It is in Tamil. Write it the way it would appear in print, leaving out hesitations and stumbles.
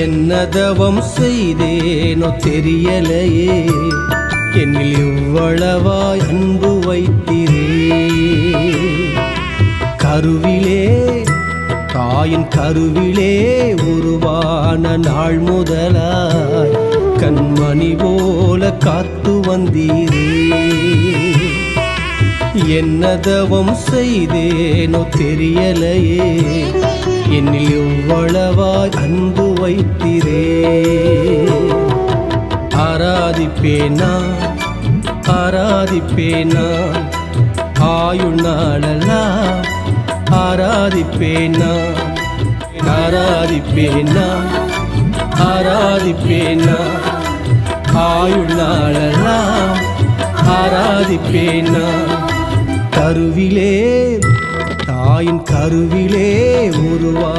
என்ன தவம் செய்தேனோ தெரியலையே, என்னில் இவ்வளவாய் அன்பு வைத்திரே. கருவிலே தாயின் கருவிலே உருவான நாள் முதலாய் கண்மணி போல காத்து வந்தீரே. என்ன தவம் செய்தேனோ தெரியலையே, என்னில் எவ்வளவாய் அன்பு வைத்திரே. ஆராதிப்பேனா ஆராதிப்பேனா ஆயுள் நாளெல்லாம் ஆராதிப்பேனா. ஆராதிப்பேனா ஆராதிப்பேனா ஆயுள் நாளெல்லாம் ஆராதிப்பேனா. கருவிலே தாயின் கருவிலே உருவா